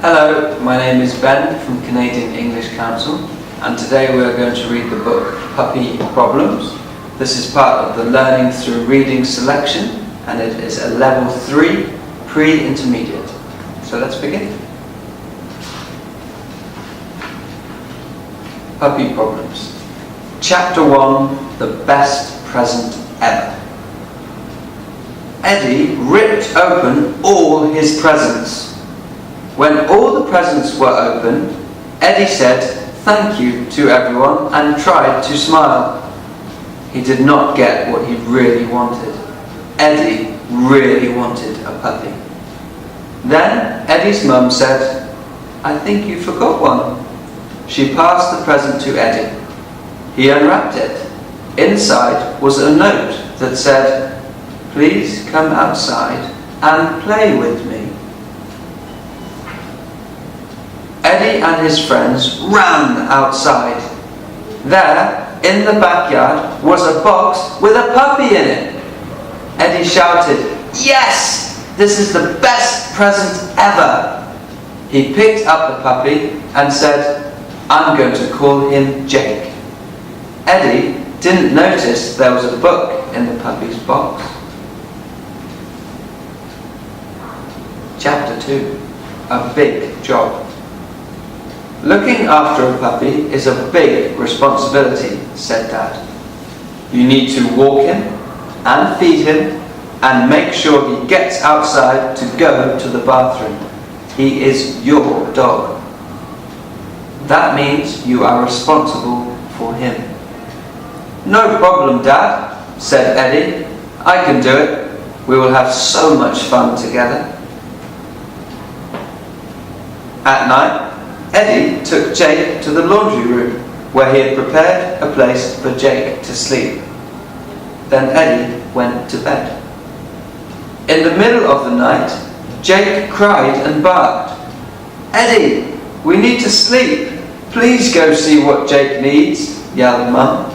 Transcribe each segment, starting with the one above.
Hello, my name is Ben from Canadian English Council, and today we are going to read the book Puppy Problems. This is part of the Learning Through Reading selection, and it is a level 3 pre-intermediate. So let's begin. Puppy Problems. Chapter 1, The Best Present Ever. Eddie ripped open all his presents. When all the presents were opened, Eddie said thank you to everyone and tried to smile. He did not get what he really wanted. Eddie really wanted a puppy. Then Eddie's mum said, "I think you forgot one." She passed the present to Eddie. He unwrapped it. Inside was a note that said, "Please come outside and play with me." Eddie and his friends ran outside. There, in the backyard, was a box with a puppy in it. Eddie shouted, "Yes! This is the best present ever!" He picked up the puppy and said, "I'm going to call him Jake." Eddie didn't notice there was a book in the puppy's box. Chapter 2. A Big Job. Looking after a puppy is a big responsibility, said Dad. You need to walk him and feed him and make sure he gets outside to go to the bathroom. He is your dog. That means you are responsible for him. No problem, Dad, said Eddie. I can do it. We will have so much fun together. At night, Eddie took Jake to the laundry room, where he had prepared a place for Jake to sleep. Then Eddie went to bed. In the middle of the night, Jake cried and barked. "Eddie, we need to sleep. Please go see what Jake needs," yelled Mum.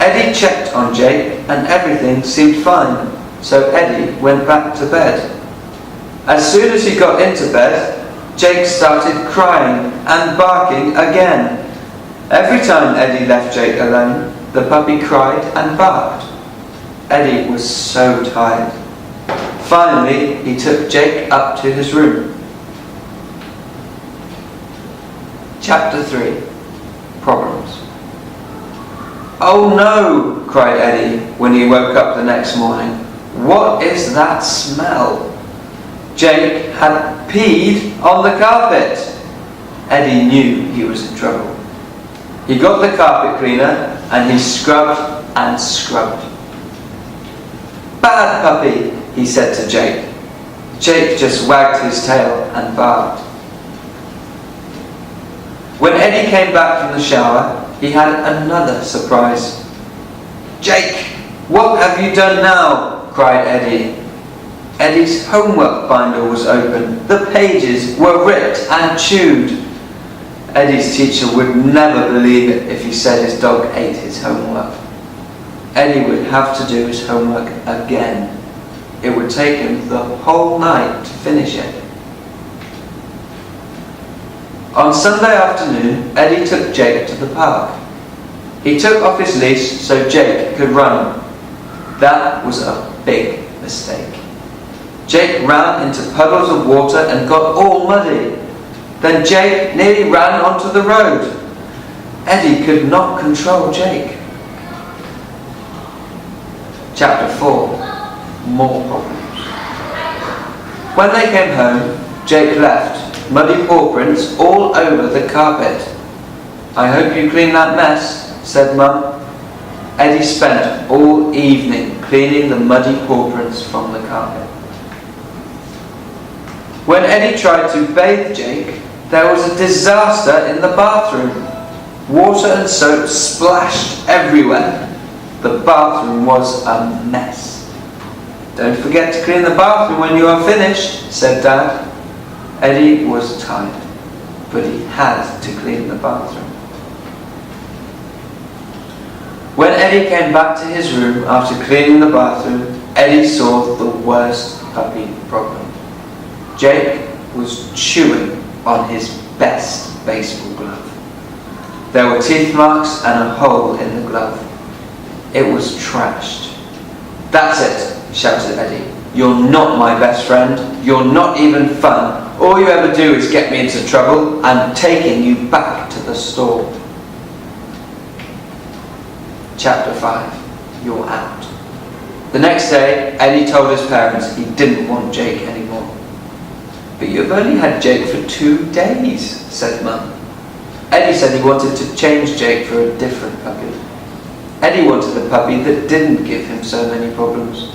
Eddie checked on Jake and everything seemed fine, so Eddie went back to bed. As soon as he got into bed, Jake started crying and barking again. Every time Eddie left Jake alone, the puppy cried and barked. Eddie was so tired. Finally, he took Jake up to his room. Chapter 3. Problems. "Oh no!" cried Eddie when he woke up the next morning. "What is that smell?" Jake had peed on the carpet. Eddie knew he was in trouble. He got the carpet cleaner and he scrubbed and scrubbed. "Bad puppy," he said to Jake. Jake just wagged his tail and barked. When Eddie came back from the shower, he had another surprise. "Jake, what have you done now?" cried Eddie. Eddie's homework binder was open. The pages were ripped and chewed. Eddie's teacher would never believe it if he said his dog ate his homework. Eddie would have to do his homework again. It would take him the whole night to finish it. On Sunday afternoon, Eddie took Jake to the park. He took off his leash so Jake could run. That was a big mistake. Jake ran into puddles of water and got all muddy. Then Jake nearly ran onto the road. Eddie could not control Jake. Chapter 4. More problems. When they came home, Jake left muddy paw prints all over the carpet. "I hope you clean that mess," said Mum. Eddie spent all evening cleaning the muddy paw prints from the carpet. When Eddie tried to bathe Jake, there was a disaster in the bathroom. Water and soap splashed everywhere. The bathroom was a mess. "Don't forget to clean the bathroom when you are finished," said Dad. Eddie was tired, but he had to clean the bathroom. When Eddie came back to his room after cleaning the bathroom, Eddie saw the worst puppy problem. Jake was chewing on his best baseball glove. There were teeth marks and a hole in the glove. It was trashed. "That's it," shouted Eddie. "You're not my best friend. You're not even fun. All you ever do is get me into trouble. I'm taking you back to the store." Chapter 5. You're out. The next day, Eddie told his parents he didn't want Jake anymore. "But you've only had Jake for 2 days, said Mum. Eddie said he wanted to change Jake for a different puppy. Eddie wanted a puppy that didn't give him so many problems.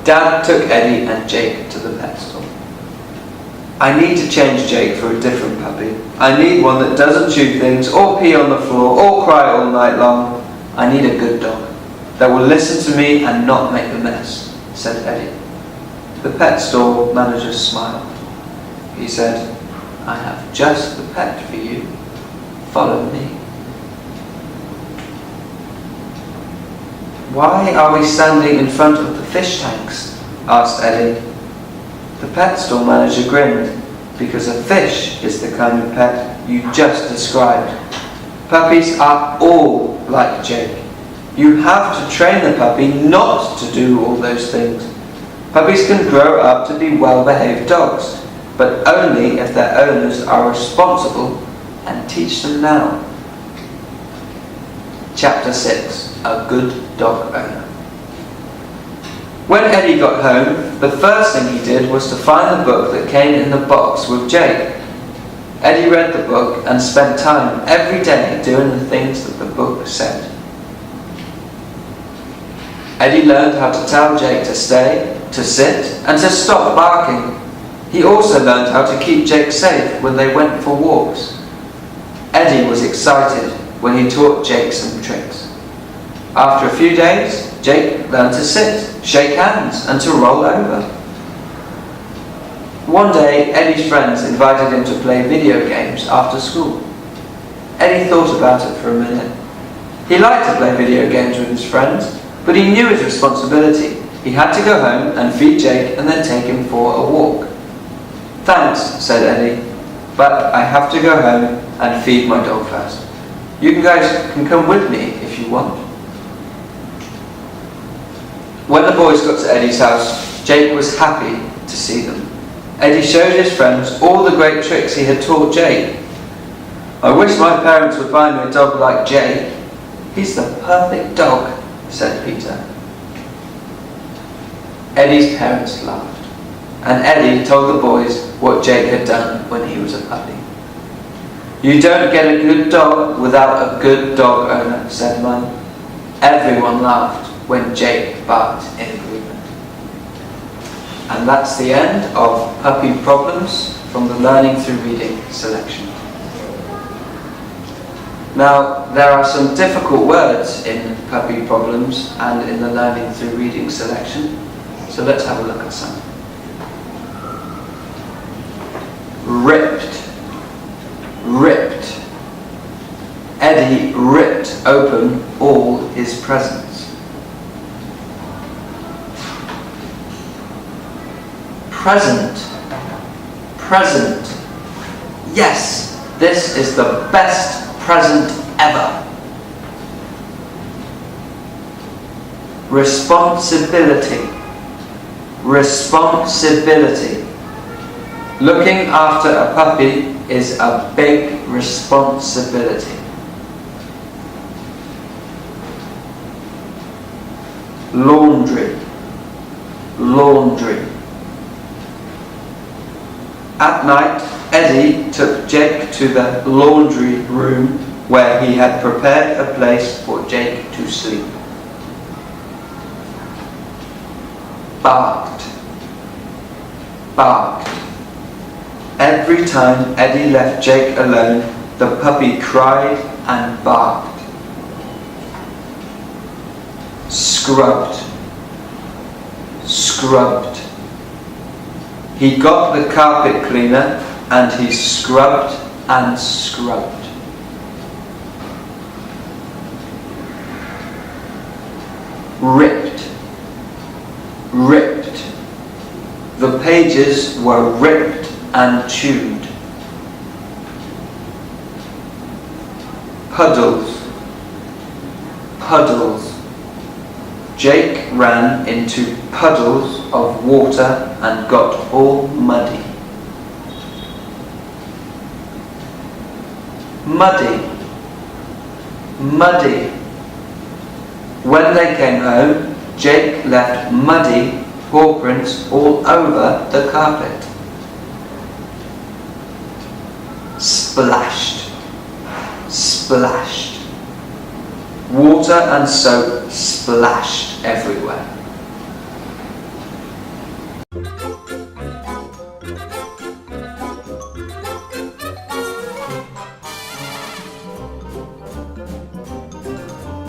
Dad took Eddie and Jake to the pet store. "I need to change Jake for a different puppy. I need one that doesn't chew things, or pee on the floor, or cry all night long. I need a good dog that will listen to me and not make a mess," said Eddie. The pet store manager smiled. He said, "I have just the pet for you. Follow me." "Why are we standing in front of the fish tanks?" asked Eddie. The pet store manager grinned, "Because a fish is the kind of pet you just described. Puppies are all like Jake. You have to train the puppy not to do all those things. Puppies can grow up to be well-behaved dogs, but only if their owners are responsible and teach them now." Chapter 6. A Good Dog Owner. When Eddie got home, the first thing he did was to find the book that came in the box with Jake. Eddie read the book and spent time every day doing the things that the book said. Eddie learned how to tell Jake to stay, to sit, and to stop barking. He also learned how to keep Jake safe when they went for walks. Eddie was excited when he taught Jake some tricks. After a few days, Jake learned to sit, shake hands, and to roll over. One day, Eddie's friends invited him to play video games after school. Eddie thought about it for a minute. He liked to play video games with his friends, but he knew his responsibility. He had to go home and feed Jake and then take him for a walk. "Thanks," said Eddie, "but I have to go home and feed my dog first. You guys can come with me if you want." When the boys got to Eddie's house, Jake was happy to see them. Eddie showed his friends all the great tricks he had taught Jake. "I wish my parents would buy me a dog like Jake. He's the perfect dog," said Peter. Eddie's parents laughed, and Eddie told the boys what Jake had done when he was a puppy. "You don't get a good dog without a good dog owner," said Mum. Everyone laughed when Jake barked in agreement. And that's the end of Puppy Problems from the Learning Through Reading selection. Now, there are some difficult words in Puppy Problems and in the Learning Through Reading selection, so let's have a look at some. Ripped. Ripped. Eddie ripped open all his presents. Present. Present. Yes, this is the best present ever. Responsibility. Responsibility. Looking after a puppy is a big responsibility. Laundry. Laundry. At night, Eddie took Jake to the laundry room where he had prepared a place for Jake to sleep. Barked. Barked. Every time Eddie left Jake alone, the puppy cried and barked. Scrubbed. Scrubbed. He got the carpet cleaner and he scrubbed and scrubbed. Ripped. Ripped. The pages were ripped and chewed. Puddles, puddles. Jake ran into puddles of water and got all muddy. Muddy, muddy. When they came home, Jake left muddy paw prints all over the carpet. Splashed, splashed. Water and soap splashed everywhere.